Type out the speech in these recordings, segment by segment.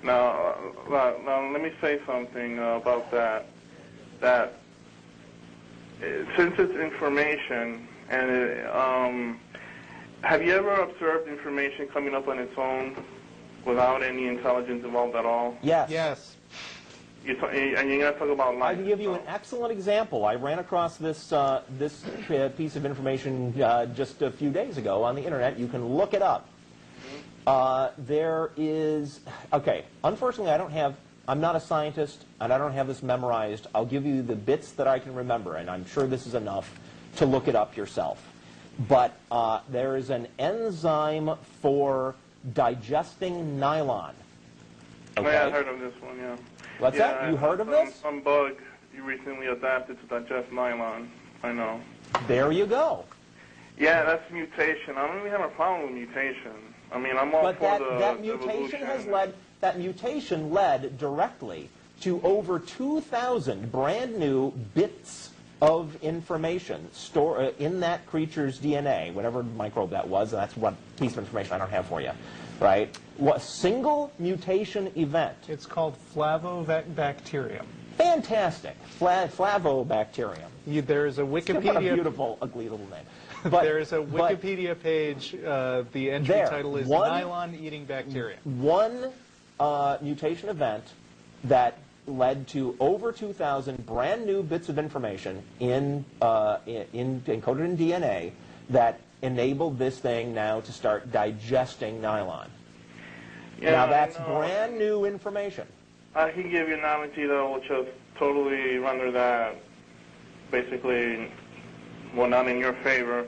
Now, let me say something about that. Since it's information, and have you ever observed information coming up on its own without any intelligence involved at all? Yes. Yes. And you're going to talk about life. I can give you an excellent example. I ran across this piece of information just a few days ago on the internet. You can look it up. There is, okay, unfortunately I'm not a scientist and I don't have this memorized. I'll give you the bits that I can remember, and I'm sure this is enough to look it up yourself. But there is an enzyme for digesting nylon. Okay? Yeah, I heard of this one, yeah. What's that? You heard of this? Some bug you recently adapted to digest nylon. I know. There you go. Yeah, that's mutation. I don't really have a problem with mutation. I mean, I'm all for that mutation evolution. That mutation led directly to over 2,000 brand new bits of information stored in that creature's DNA, whatever microbe that was. That's what piece of information I don't have for you, right? What single mutation event? It's called flavobacterium. Fantastic, flavobacterium. There is a Wikipedia. What a beautiful, ugly little name. But, there is a Wikipedia page. The entry title is Nylon-Eating Bacteria. One mutation event that led to over 2,000 brand new bits of information encoded in DNA that enabled this thing now to start digesting nylon. Yeah, now that's brand new information. I can give you an analogy that will just totally render that basically, well, not in your favor.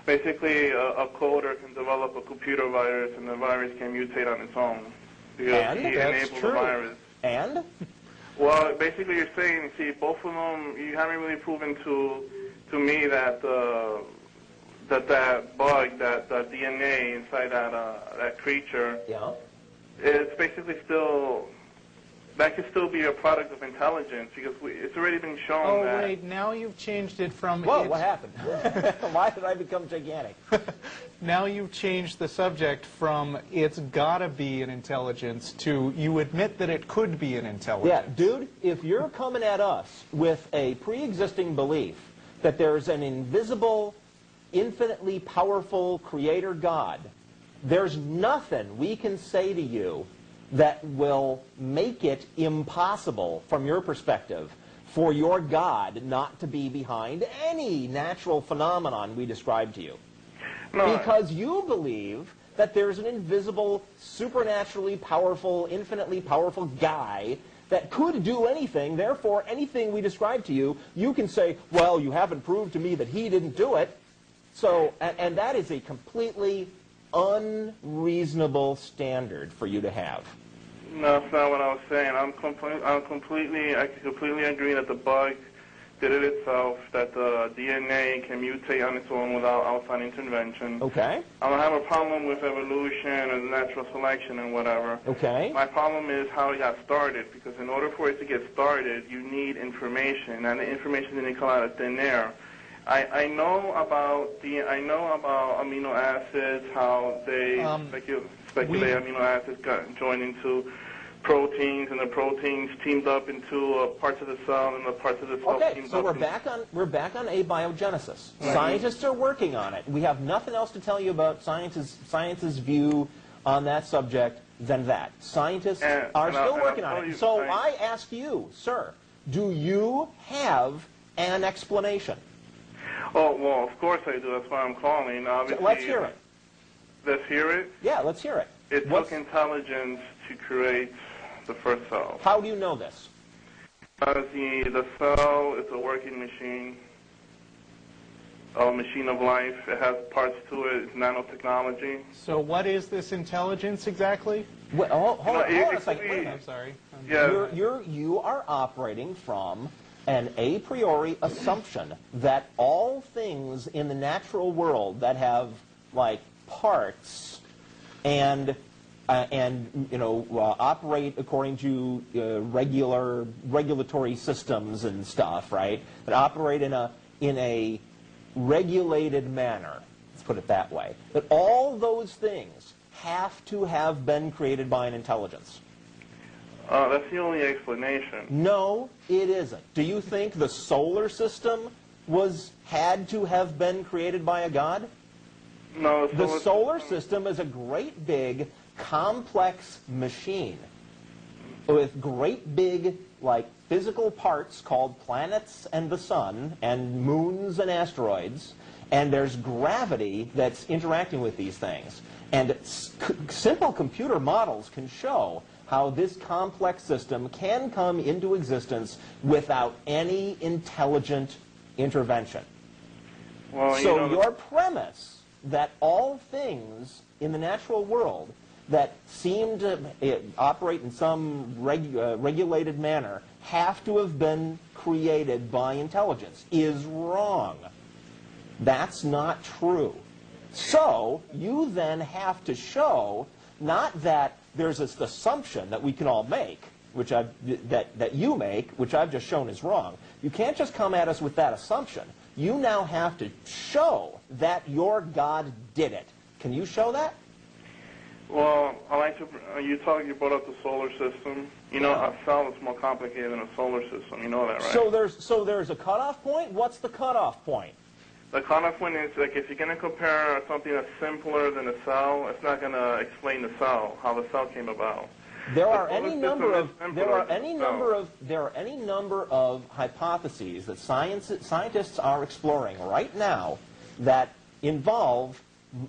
Basically, a coder can develop a computer virus, and the virus can mutate on its own. Because he enabled the virus. And? Well, basically you're saying, see, both of them, you haven't really proven to me that that bug, that DNA inside that creature, yeah, it's basically still, that could still be a product of intelligence, because it's already been shown that... Oh, wait, now you've changed it from... Whoa, what happened? Why did I become gigantic? Now you've changed the subject from it's gotta be an intelligence to you admit that it could be an intelligence. Yeah, dude, if you're coming at us with a pre-existing belief that there's an invisible, infinitely powerful creator God, there's nothing we can say to you that will make it impossible, from your perspective, for your God not to be behind any natural phenomenon we describe to you. No. Because you believe that there's an invisible, supernaturally powerful, infinitely powerful guy that could do anything. Therefore, anything we describe to you, you can say, well, you haven't proved to me that he didn't do it. So, and that is a completely unreasonable standard for you to have. No, that's not what I was saying. I can completely agree that the bug did it itself, that the DNA can mutate on its own without outside intervention. Okay. I don't have a problem with evolution and natural selection and whatever. Okay. My problem is how it got started, because in order for it to get started, you need information, and the information didn't come out of thin air. I know about amino acids, how they speculate amino acids got joined into proteins, and the proteins teamed up into parts of the cell, and the parts of the cell teamed up. Okay, so we're back on abiogenesis. Right. Scientists are working on it. We have nothing else to tell you about science's view on that subject than that. Scientists are still working on it. So I ask you, sir, do you have an explanation? Oh, well, of course I do. That's why I'm calling. Obviously, let's hear it. Let's hear it? Yeah, let's hear it. It took intelligence to create the first cell. How do you know this? Because the cell is a working machine, a machine of life. It has parts to it. It's nanotechnology. So what is this intelligence exactly? Well, hold on a second. Wait, I'm sorry. Yeah. You are operating from an a priori assumption that all things in the natural world that have, like, parts and operate according to regulatory systems and stuff, right? That operate in a regulated manner. Let's put it that way. That all those things have to have been created by an intelligence. That's the only explanation. No, it isn't. Do you think the solar system had to have been created by a god? No, The solar system is a great big complex machine with great big physical parts called planets and the sun and moons and asteroids, and there's gravity that's interacting with these things. And simple computer models can show how this complex system can come into existence without any intelligent intervention. Well, so your premise that all things in the natural world that seem to operate in some regulated manner have to have been created by intelligence is wrong. That's not true. So you then have to show not that there's this assumption that we can all make, which that you make, which I've just shown is wrong. You can't just come at us with that assumption. You now have to show that your God did it. Can you show that? Well, you brought up the solar system. You know, a cell is more complicated than a solar system. You know that, right? So there's a cutoff point? What's the cutoff point? The cutoff point is, if you're going to compare something that's simpler than a cell, it's not going to explain the cell, how the cell came about. There are any number of hypotheses that scientists are exploring right now that involve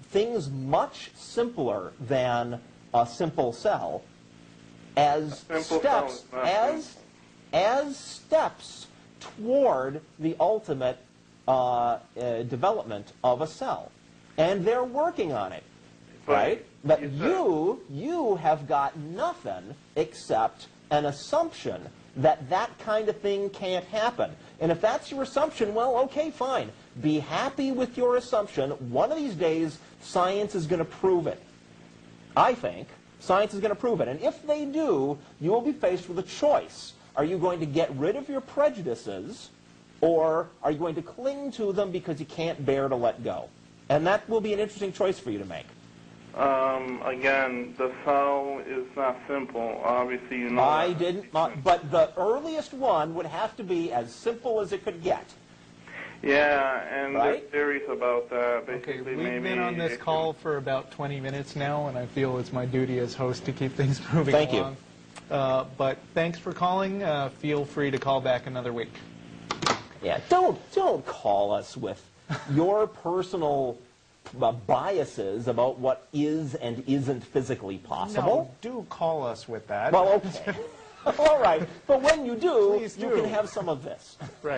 things much simpler than a simple cell as steps toward the ultimate development of a cell. And they're working on it, right? But you have got nothing except an assumption that that kind of thing can't happen. And if that's your assumption, well, okay, fine. Be happy with your assumption. One of these days, science is going to prove it. I think science is going to prove it. And if they do, you will be faced with a choice. Are you going to get rid of your prejudices, or are you going to cling to them because you can't bear to let go? And that will be an interesting choice for you to make. Again, the cell is not simple. Obviously, you know. I didn't, but the earliest one would have to be as simple as it could get. Yeah, and there's theories about that. Okay, we've been on this call for about 20 minutes now, and I feel it's my duty as host to keep things moving along. Thank you. But thanks for calling. Feel free to call back another week. Yeah, don't call us with your personal biases about what is and isn't physically possible. No, do call us with that. Well, okay. All right. But when you do, Please do. you can have some of this. Right.